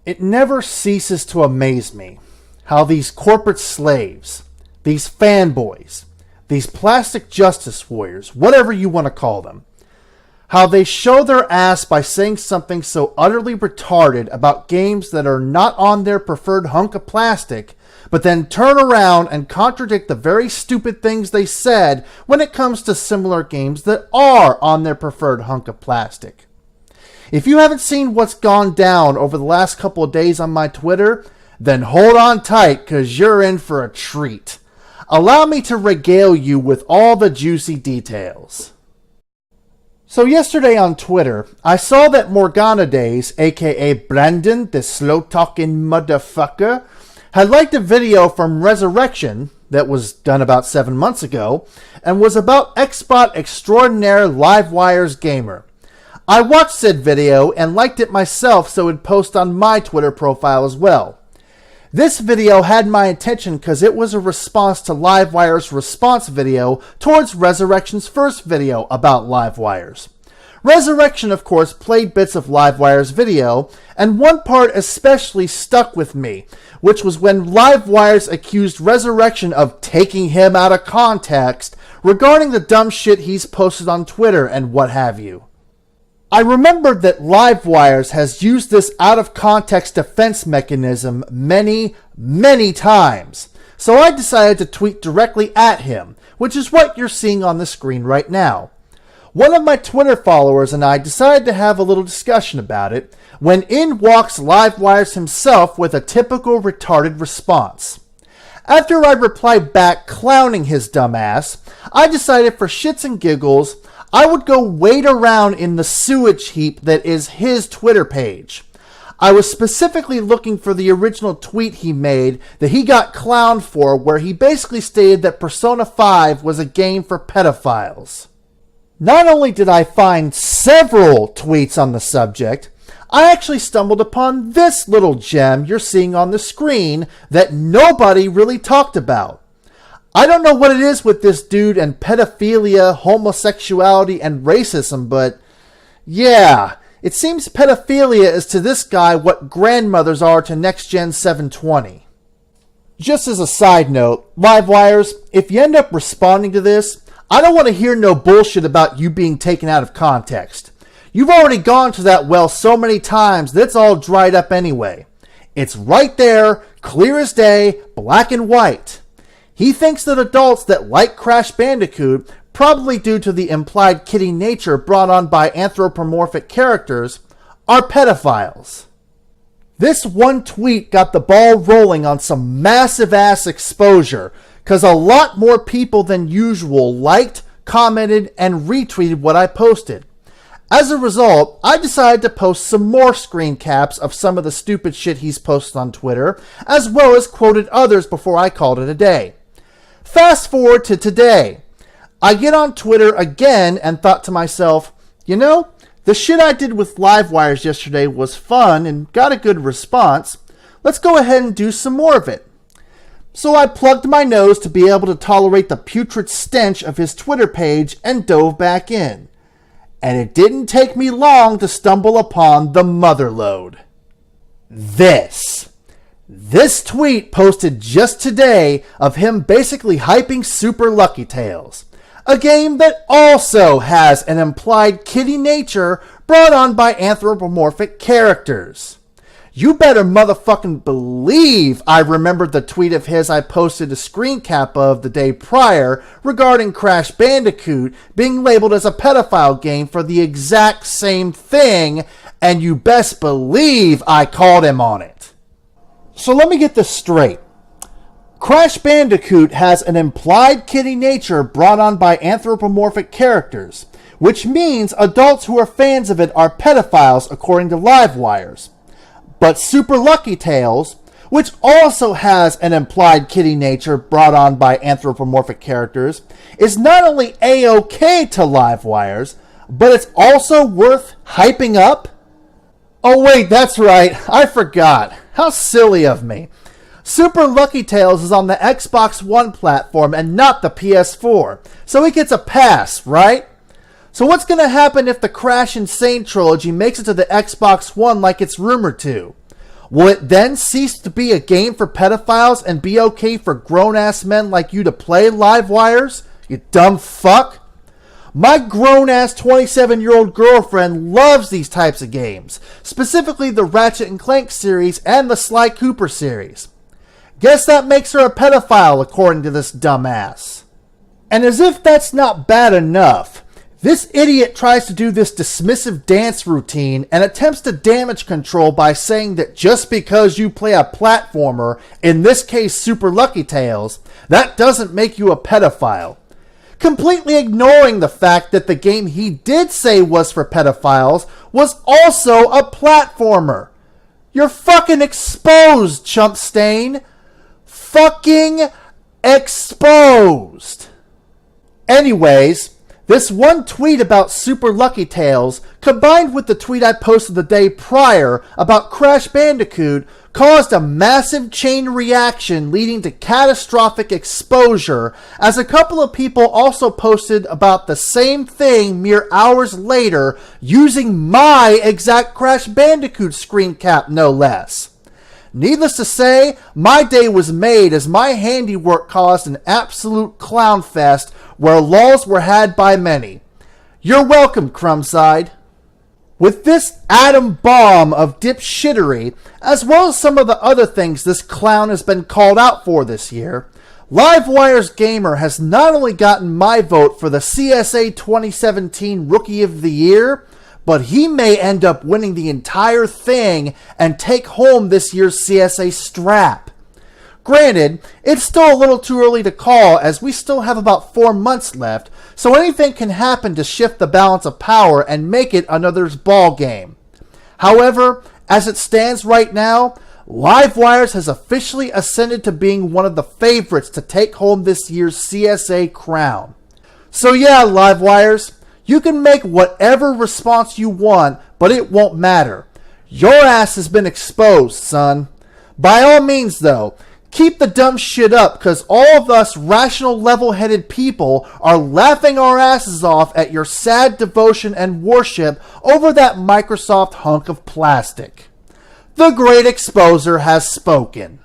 It never ceases to amaze me how these corporate slaves, these fanboys, these plastic justice warriors, whatever you want to call them, how they show their ass by saying something so utterly retarded about games that are not on their preferred hunk of plastic, but then turn around and contradict the very stupid things they said when it comes to similar games that are on their preferred hunk of plastic. If you haven't seen what's gone down over the last couple of days on my Twitter, then hold on tight, because you're in for a treat. Allow me to regale you with all the juicy details. So yesterday on Twitter, I saw that Morgana Days, aka Brandon, the slow-talking motherfucker, had liked a video from Resurrection that was done about 7 months ago, and was about Xbots extraordinaire Livewires gamer. I watched said video and liked it myself so it'd post on my Twitter profile as well. This video had my attention because it was a response to Livewire's response video towards Resurrection's first video about Livewires. Resurrection, of course, played bits of Livewire's video, and one part especially stuck with me, which was when Livewires accused Resurrection of taking him out of context regarding the dumb shit he's posted on Twitter and what have you. I remembered that Livewires has used this out-of-context defense mechanism many, many times, so I decided to tweet directly at him, which is what you're seeing on the screen right now. One of my Twitter followers and I decided to have a little discussion about it, when in walks Livewires himself with a typical retarded response. After I replied back clowning his dumb ass, I decided for shits and giggles, I would go wade around in the sewage heap that is his Twitter page. I was specifically looking for the original tweet he made that he got clowned for, where he basically stated that Persona 5 was a game for pedophiles. Not only did I find several tweets on the subject, I actually stumbled upon this little gem you're seeing on the screen that nobody really talked about. I don't know what it is with this dude and pedophilia, homosexuality, and racism, but yeah, it seems pedophilia is to this guy what grandmothers are to Next Gen 720. Just as a side note, Livewires, if you end up responding to this, I don't want to hear no bullshit about you being taken out of context. You've already gone to that well so many times that it's all dried up anyway. It's right there, clear as day, black and white. He thinks that adults that like Crash Bandicoot, probably due to the implied kiddie nature brought on by anthropomorphic characters, are pedophiles. This one tweet got the ball rolling on some massive ass exposure, because a lot more people than usual liked, commented, and retweeted what I posted. As a result, I decided to post some more screen caps of some of the stupid shit he's posted on Twitter, as well as quoted others before I called it a day. Fast forward to today. I get on Twitter again and thought to myself, you know, the shit I did with Livewires yesterday was fun and got a good response. Let's go ahead and do some more of it. So I plugged my nose to be able to tolerate the putrid stench of his Twitter page and dove back in. And it didn't take me long to stumble upon the motherlode. This tweet posted just today of him basically hyping Super Lucky Tales, a game that also has an implied kiddie nature brought on by anthropomorphic characters. You better motherfucking believe I remembered the tweet of his I posted a screen cap of the day prior regarding Crash Bandicoot being labeled as a pedophile game for the exact same thing, and you best believe I called him on it. So let me get this straight. Crash Bandicoot has an implied kiddie nature brought on by anthropomorphic characters, which means adults who are fans of it are pedophiles according to Livewires. But Super Lucky Tales, which also has an implied kiddie nature brought on by anthropomorphic characters, is not only A-OK to Livewires, but it's also worth hyping up? Oh wait, that's right, I forgot. How silly of me. Super Lucky Tales is on the Xbox One platform and not the PS4, so he gets a pass, right? So what's going to happen if the Crash Insane trilogy makes it to the Xbox One like it's rumored to? Will it then cease to be a game for pedophiles and be okay for grown-ass men like you to play, Livewires? You dumb fuck? My grown-ass 27-year-old girlfriend loves these types of games, specifically the Ratchet & Clank series and the Sly Cooper series. Guess that makes her a pedophile, according to this dumbass. And as if that's not bad enough, this idiot tries to do this dismissive dance routine and attempts to damage control by saying that just because you play a platformer, in this case Super Lucky Tales, that doesn't make you a pedophile. Completely ignoring the fact that the game he did say was for pedophiles was also a platformer. You're fucking exposed, chump stain. Fucking exposed. Anyways, this one tweet about Super Lucky Tales, combined with the tweet I posted the day prior about Crash Bandicoot, caused a massive chain reaction leading to catastrophic exposure, as a couple of people also posted about the same thing mere hours later using my exact Crash Bandicoot screen cap, no less. Needless to say, my day was made as my handiwork caused an absolute clown fest where lols were had by many. You're welcome, crumbside. With this atom bomb of dipshittery, as well as some of the other things this clown has been called out for this year, Livewires Gamer has not only gotten my vote for the CSA 2017 Rookie of the Year, but he may end up winning the entire thing and take home this year's CSA strap. Granted, it's still a little too early to call as we still have about 4 months left, so anything can happen to shift the balance of power and make it another's ball game. However, as it stands right now, Livewires has officially ascended to being one of the favorites to take home this year's CSA crown. So yeah, Livewires, you can make whatever response you want, but it won't matter. Your ass has been exposed, son. By all means, though, keep the dumb shit up, because all of us rational, level-headed people are laughing our asses off at your sad devotion and worship over that Microsoft hunk of plastic. The Great Exposer has spoken.